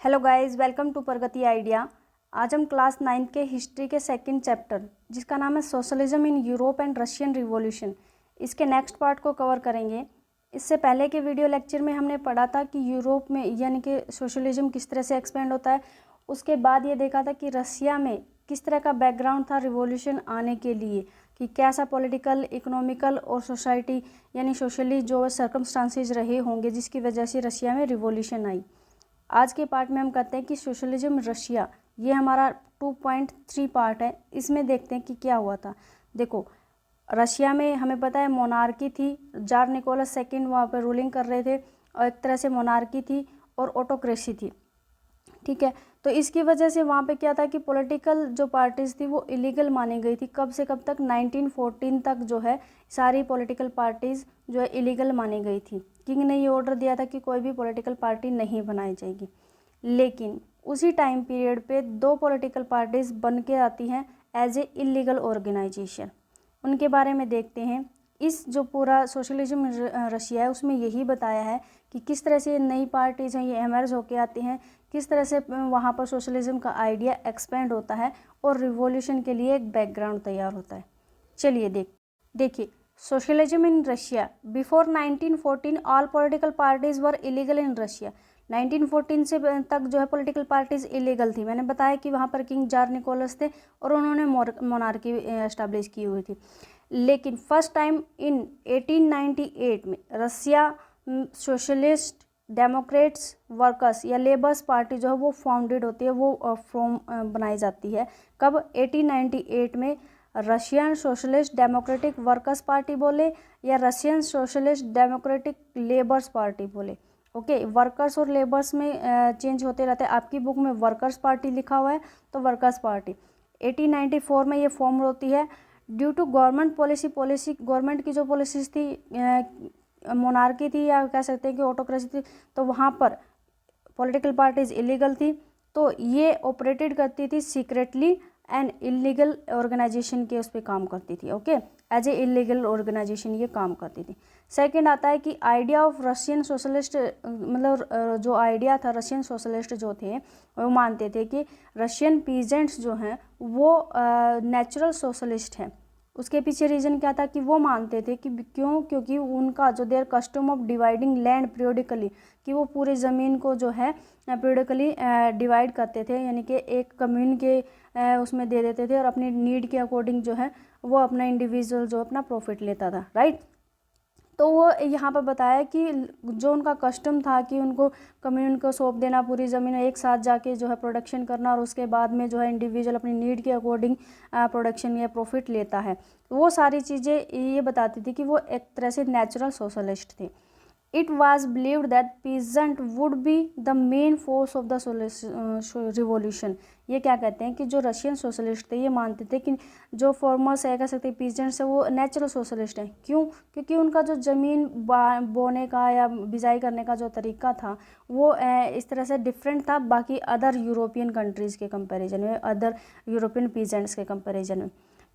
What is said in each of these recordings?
Hello guys, welcome to Pragati idea. आज हम class 9th के हिस्ट्री के सेकंड चैप्टर जिसका नाम है socialism in Europe and Russian revolution, इसके नेक्स्ट पार्ट को कवर करेंगे। इससे पहले के वीडियो लेक्चर में हमने पढ़ा था कि यूरोप में यानी कि सोशलिज्म किस तरह से एक्सपेंड होता है। उसके बाद ये देखा था कि रशिया में किस तरह का बैकग्राउंड था रिवॉल्यूशन आने के लिए, कि कैसा पॉलिटिकल, इकोनॉमिकल और सोसाइटी यानी सोशली जो सर्कमस्टांसेस रहे होंगे जिसकी वजह से रशिया में रिवॉल्यूशन आई। आज के पार्ट में हम कहते हैं कि सोशलिज्म रशिया, ये हमारा 2.3 पार्ट है। इसमें देखते हैं कि क्या हुआ था। देखो, रशिया में हमें पता है मोनार्की थी, जार निकोलस सेकंड वहाँ पर रूलिंग कर रहे थे और एक तरह से मोनार्की थी और ऑटोक्रेसी थी, ठीक है। तो इसकी वजह से वहाँ पे क्या था कि पॉलिटिकल जो पार्टीज़ थी वो इलीगल मानी गई थी। कब से कब तक? 1914 तक जो है सारी पॉलिटिकल पार्टीज़ जो है इलीगल मानी गई थी। किंग ने ये ऑर्डर दिया था कि कोई भी पॉलिटिकल पार्टी नहीं बनाई जाएगी। लेकिन उसी टाइम पीरियड पे दो पॉलिटिकल पार्टीज़ बन के आती हैं एज ए इलीगल ऑर्गेनाइजेशन। उनके बारे में देखते हैं। इस जो पूरा सोशलिज्म रशिया है उसमें यही बताया है कि किस तरह से नई पार्टीज़ हैं ये एमर्ज होके आती हैं, किस तरह से वहाँ पर सोशलिज्म का आइडिया एक्सपेंड होता है और रिवॉल्यूशन के लिए एक बैकग्राउंड तैयार होता है। चलिए देखिए, socialism in Russia before 1914 all political parties were illegal in Russia. 1914 से तक जो है पॉलिटिकल पार्टीज इलीगल थी। मैंने बताया कि वहाँ पर किंग जार निकोलस थे और उन्होंने मोनार्की एस्टैब्लिश की हुई थी। लेकिन फर्स्ट टाइम इन 1898 में रशिया सोशलिस्ट डेमोक्रेट्स वर्कर्स या लेबर्स पार्टी जो है वो फाउंडेड होती है, वो फॉर्म बनाई जाती है। कब? 1898 में। Russian socialist democratic workers party बोले या Russian socialist democratic labours party बोले। ओके, वर्कर्स और लेबर्स में चेंज होते रहते हैं। आपकी बुक में वर्कर्स पार्टी लिखा हुआ है तो वर्कर्स पार्टी 1894 में ये फॉर्म होती है। Due to government policy government की जो पॉलिसीज थी, मोनार्की थी या कह सकते हैं कि ऑटोक्रेसी थी, तो वहाँ पर पॉलिटिकल पार्टीज इलीगल थी, तो ये ऑपरेटेड करती थी सीक्रेटली एंड इलीगल ऑर्गेनाइजेशन के उस पर काम करती थी। Okay, as a illegal organisation ये काम करती थी। सेकंड आता है कि आइडिया ऑफ रशियन सोशलिस्ट, मतलब जो आइडिया था रशियन सोशलिस्ट जो थे वो मानते थे कि रशियन पीजेंट्स जो हैं वो नेचुरल सोशलिस्ट हैं। उसके पीछे रीज़न क्या था कि वो मानते थे कि क्योंकि उनका जो their custom of dividing land periodically, कि वो पूरी ज़मीन को जो है पीरियोडिकली डिवाइड करते थे, यानी कि एक कम्यून के उसमें दे देते थे और अपनी नीड के अकॉर्डिंग जो है वो अपना इंडिविजुअल जो अपना प्रॉफिट लेता था, राइट। तो वो यहाँ पर बताया कि जो उनका कस्टम था कि उनको कम्यून को सौंप देना पूरी ज़मीन, एक साथ जाके जो है प्रोडक्शन करना और उसके बाद में जो है इंडिविजुअल अपनी नीड के अकॉर्डिंग प्रोडक्शन या प्रॉफिट लेता है, वो सारी चीज़ें ये बताती थी कि वो एक तरह से नेचुरल सोशलिस्ट थे। It was believed that peasant would be the main force of the revolution। ये क्या कहते हैं कि जो रशियन सोशलिस्ट थे ये मानते थे कि जो फॉर्मर्स है, कह सकते हैं पीजेंट्स है, वो नेचुरल सोशलिस्ट हैं। क्यों? क्योंकि उनका जो ज़मीन बोने का या बिजाई करने का जो तरीका था वो इस तरह से डिफरेंट था बाकी अदर यूरोपियन कंट्रीज़ के कंपैरिजन में, अदर यूरोपियन पीजेंट्स के कंपैरिजन में।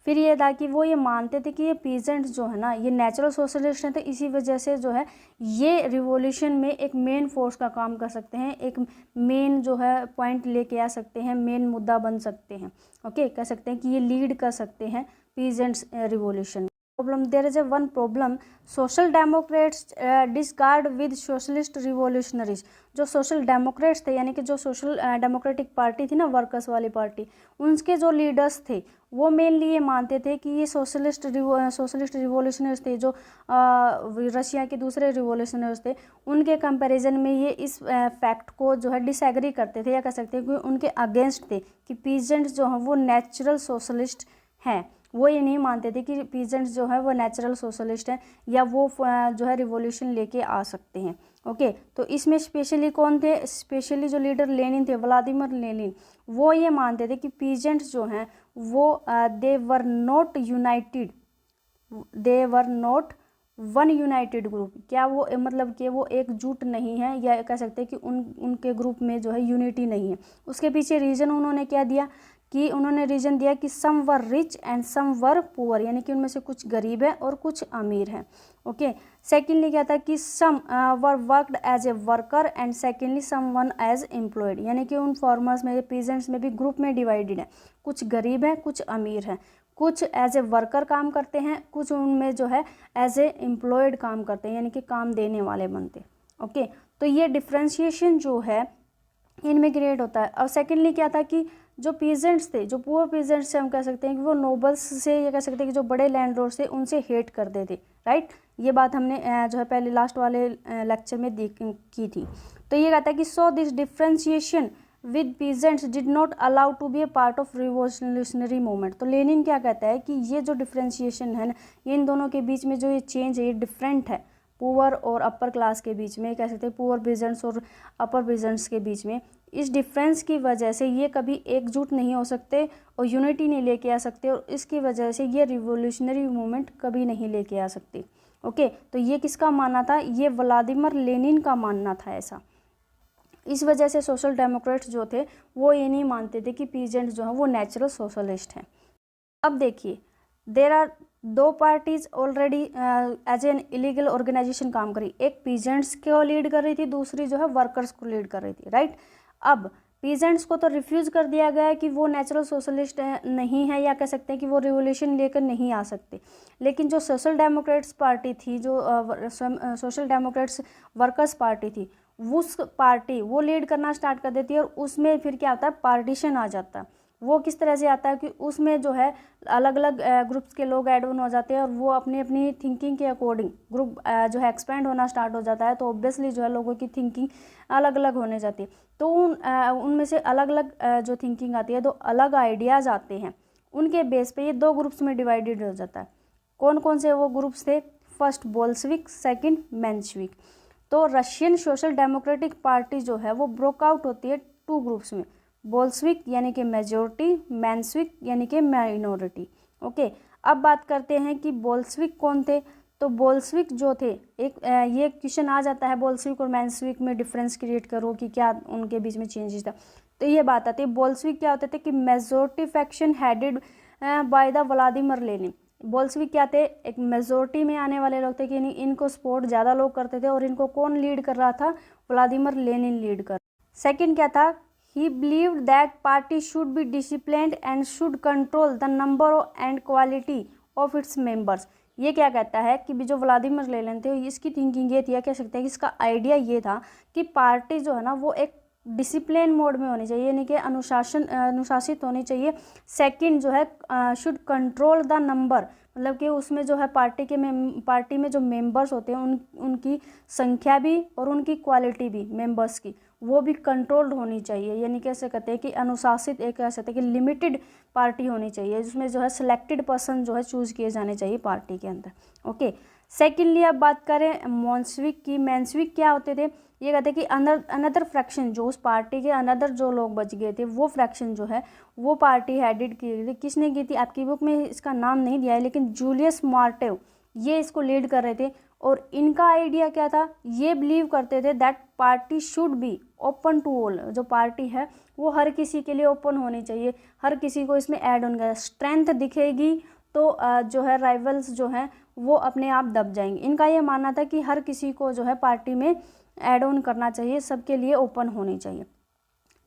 फिर ये था कि वो ये मानते थे कि ये पीजेंट्स जो है ना ये नेचुरल सोशलिस्ट हैं, तो इसी वजह से जो है ये रिवॉल्यूशन में एक मेन फोर्स का काम कर सकते हैं, एक मेन जो है पॉइंट लेके आ सकते हैं, मेन मुद्दा बन सकते हैं। ओके, कह सकते हैं कि ये लीड कर सकते हैं peasants revolution. Problem, there is a one problem, social democrats discard with socialist revolutionaries. जो सोशल डेमोक्रेट्स थे यानी कि जो सोशल डेमोक्रेटिक पार्टी थी ना, वर्कर्स वाली पार्टी, उनके जो लीडर्स थे वो मेनली ये मानते थे कि ये सोशलिस्ट रिवॉल्यूशनर्स थे, जो रशिया के दूसरे रिवॉल्यूशनर्स थे, उनके कंपैरिजन में ये इस फैक्ट को जो है डिसएग्री करते थे या कह सकते हैं कि उनके अगेंस्ट थे कि पीजेंट्स जो हैं वो नेचुरल सोशलिस्ट हैं। वो ये नहीं मानते थे कि पीजेंट्स जो है वो नेचुरल सोशलिस्ट हैं या वो जो है रिवॉल्यूशन लेके आ सकते हैं। ओके, तो इसमें स्पेशली कौन थे? स्पेशली जो लीडर लेनिन थे, व्लादिमीर लेनिन, वो ये मानते थे कि पीजेंट्स जो हैं वो they were not united, they were not one united group. क्या वो मतलब कि वो एकजुट नहीं है या कह सकते हैं कि उनके ग्रुप में जो है यूनिटी नहीं है। उसके पीछे रीज़न उन्होंने क्या दिया कि उन्होंने रीज़न दिया कि some were rich and some were poor, यानी कि उनमें से कुछ गरीब है और कुछ अमीर हैं। ओके, सेकेंडली क्या था कि some were worked as a worker and secondly some one as employed, यानी कि उन फार्मर्स में, पीजेंट्स में भी ग्रुप में डिवाइडेड है, कुछ गरीब हैं, कुछ अमीर हैं, कुछ एज ए वर्कर काम करते हैं, कुछ उनमें जो है एज ए एम्प्लॉयड काम करते हैं, यानी कि काम देने वाले बनते। ओके, तो ये डिफ्रेंशिएशन जो है इनमें क्रिएट होता है। और सेकेंडली क्या था कि जो पीजेंट्स थे, जो पुअर पीजेंट्स से हम कह सकते हैं कि वो नोबल्स से, ये कह सकते हैं कि जो बड़े लैंडलॉर्ड्स थे उनसे हेट करते थे, राइट। ये बात हमने जो है पहले लास्ट वाले लेक्चर में की थी। तो ये कहता है कि so this differentiation with peasants did not allow to be a part of revolutionary movement. तो लेनिन क्या कहता है कि ये जो डिफ्रेंशिएशन है ना, इन दोनों के बीच में जो ये चेंज है, ये डिफरेंट है पुअर और अपर क्लास के बीच में, कह सकते हैं पुअर पीजेंट्स और अपर पीजेंट्स के बीच में। इस डिफरेंस की वजह से ये कभी एकजुट नहीं हो सकते और यूनिटी नहीं लेके आ सकते, और इसकी वजह से ये रिवॉल्यूशनरी मूवमेंट कभी नहीं लेके आ सकते। ओके, तो ये किसका मानना था? ये व्लादिमीर लेनिन का मानना था ऐसा। इस वजह से सोशल डेमोक्रेट्स जो थे वो ये नहीं मानते थे कि पीजेंट्स जो हैं वो नेचुरल सोशलिस्ट हैं। अब देखिए, देर आर दो parties already as an illegal organisation काम करी, एक पीजेंट्स को लीड कर रही थी, दूसरी जो है वर्कर्स को लीड कर रही थी, राइट। अब पीजेंट्स को तो रिफ्यूज़ कर दिया गया है कि वो नेचुरल सोशलिस्ट नहीं है, या कह सकते हैं कि वो रिवोल्यूशन लेकर नहीं आ सकते। लेकिन जो सोशल डेमोक्रेट्स पार्टी थी, जो सोशल डेमोक्रेट्स वर्कर्स पार्टी थी, उस पार्टी वो लीड करना स्टार्ट कर देती है, और उसमें फिर क्या होता है, पार्टीशन आ जाता है। वो किस तरह से आता है कि उसमें जो है अलग अलग ग्रुप्स के लोग ऐड ऑन हो जाते हैं, और वो अपनी अपनी थिंकिंग के अकॉर्डिंग ग्रुप जो है एक्सपेंड होना स्टार्ट हो जाता है। तो ऑब्वियसली जो है लोगों की थिंकिंग अलग अलग होने जाती है। तो उनमें से अलग अलग जो थिंकिंग आती है, तो अलग आइडियाज़ आते हैं, उनके बेस पे ये दो ग्रुप्स में डिवाइडेड हो जाता है। कौन कौन से वो ग्रुप्स थे? First Bolshevik, second Menshevik. तो रशियन सोशल डेमोक्रेटिक पार्टी जो है वो ब्रोक आउट होती है टू ग्रुप्स में, बोल्शेविक यानी कि मेजोरिटी, मेंशेविक यानी कि माइनॉरिटी। ओके, अब बात करते हैं कि बोल्शेविक कौन थे। तो बोल्शेविक जो थे, एक ये क्वेश्चन आ जाता है, बोल्शेविक और मेंशेविक में डिफरेंस क्रिएट करो कि क्या उनके बीच में चेंजेस था। तो ये बात आती है, बोल्शेविक क्या होते थे कि majority faction headed by the Vladimir Lenin. Bolshevik क्या थे? एक मेजोरिटी में आने वाले लोग थे कि इनको सपोर्ट ज़्यादा लोग करते थे, और इनको कौन लीड कर रहा था? व्लादिमीर लेनिन लीड कर। सेकेंड क्या था? He believed that party should be disciplined and should control the number and quality of its members। ये क्या कहता है कि जो व्लादिमीर लेनिन थे, इसकी थिंकिंग ये थी, कह सकते हैं कि इसका आइडिया ये था कि पार्टी जो है ना वो एक डिसिप्लिन मोड में होनी चाहिए, यानी कि अनुशासित होनी चाहिए। सेकंड जो है शुड कंट्रोल द नंबर, मतलब कि उसमें जो है पार्टी में जो मेंबर्स होते हैं उनकी संख्या भी और उनकी क्वालिटी भी मेंबर्स की, वो भी कंट्रोल्ड होनी चाहिए। यानी कैसे कहते हैं कि अनुशासित, एक कह सकते हैं कि लिमिटेड पार्टी होनी चाहिए, जिसमें जो है सिलेक्टेड पर्सन जो है चूज किए जाने चाहिए पार्टी के अंदर। ओके, सेकेंडली अब बात करें मेंशेविक की। मेंशेविक क्या होते थे? ये कहते हैं कि अनदर फ्रैक्शन, जो उस पार्टी के अनदर जो लोग बच गए थे, वो फ्रैक्शन जो है वो पार्टी हेडेड की थी। किसने की थी? आपकी बुक में इसका नाम नहीं दिया है, लेकिन जूलियस मार्टेव ये इसको लीड कर रहे थे। और इनका आइडिया क्या था? ये बिलीव करते थे that party should be open to all, जो पार्टी है वो हर किसी के लिए ओपन होनी चाहिए, हर किसी को इसमें ऐड ऑन करें। स्ट्रेंथ दिखेगी तो जो है राइवल्स जो हैं वो अपने आप दब जाएंगे। इनका ये मानना था कि हर किसी को जो है पार्टी में ऐड ऑन करना चाहिए, सबके लिए ओपन होनी चाहिए।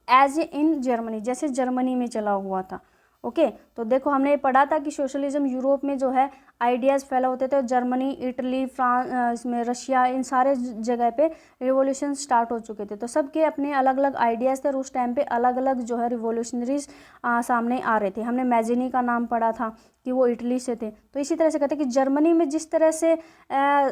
एज इन जर्मनी, जैसे जर्मनी में चला हुआ था। ओके, तो देखो हमने पढ़ा था कि सोशलिज्म यूरोप में जो है आइडियाज़ फैला होते थे, जर्मनी, इटली, फ्रांस, इसमें रशिया, इन सारे जगह पे रिवॉल्यूशन स्टार्ट हो चुके थे। तो सबके अपने अलग अलग आइडियाज़ थे, और उस टाइम पे अलग अलग जो है रिवॉल्यूशनरीज सामने आ रहे थे। हमने मैजिनी का नाम पढ़ा था कि वो इटली से थे। तो इसी तरह से कहते हैं कि जर्मनी में जिस तरह से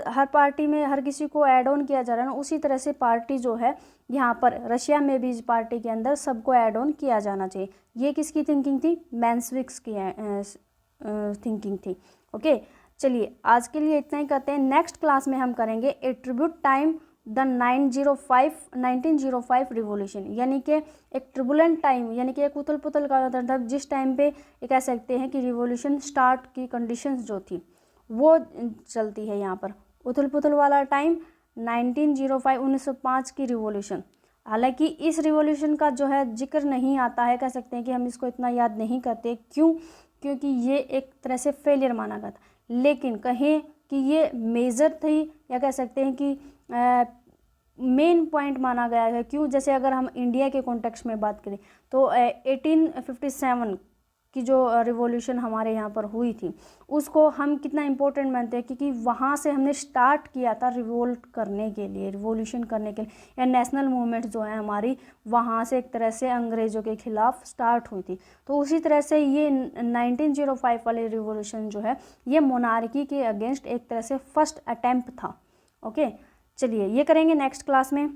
हर पार्टी में हर किसी को ऐड ऑन किया जा रहा है ना, उसी तरह से पार्टी जो है यहाँ पर रशिया में भी इस पार्टी के अंदर सबको ऐड ऑन किया जाना चाहिए। ये किसकी थिंकिंग थी? मेंशेविक्स की थिंकिंग थी। ओके, चलिए आज के लिए इतना ही करते हैं। नेक्स्ट क्लास में हम करेंगे ए ट्रिब्यूट टाइम द 1905 रिवॉल्यूशन, यानी कि एक ट्रिबुलेंट टाइम, यानी कि एक उथल पुथल का था, जिस टाइम पे ये कह सकते हैं कि रिवॉल्यूशन स्टार्ट की कंडीशंस जो थी वो चलती है यहाँ पर। उथल पुथल वाला टाइम 1905 की रिवॉल्यूशन। हालांकि इस रिवॉल्यूशन का जो है जिक्र नहीं आता है, कह सकते हैं कि हम इसको इतना याद नहीं करते। क्यों? क्योंकि ये एक तरह से फेलियर माना गया था। लेकिन कहें कि ये मेजर थी या कह सकते हैं कि मेन पॉइंट माना गया है। क्यों? जैसे अगर हम इंडिया के कॉन्टेक्स्ट में बात करें तो 1857 की जो रिवॉल्यूशन हमारे यहाँ पर हुई थी उसको हम कितना इम्पोर्टेंट मानते हैं, क्योंकि वहाँ से हमने स्टार्ट किया था रिवोल्ट करने के लिए, रिवॉल्यूशन करने के लिए, या नेशनल मूवमेंट जो है हमारी वहाँ से एक तरह से अंग्रेज़ों के खिलाफ स्टार्ट हुई थी। तो उसी तरह से ये 1905 वाली रिवॉल्यूशन जो है ये मोनार्की के अगेंस्ट एक तरह से फर्स्ट अटेम्प्ट था। ओके, चलिए ये करेंगे नेक्स्ट क्लास में।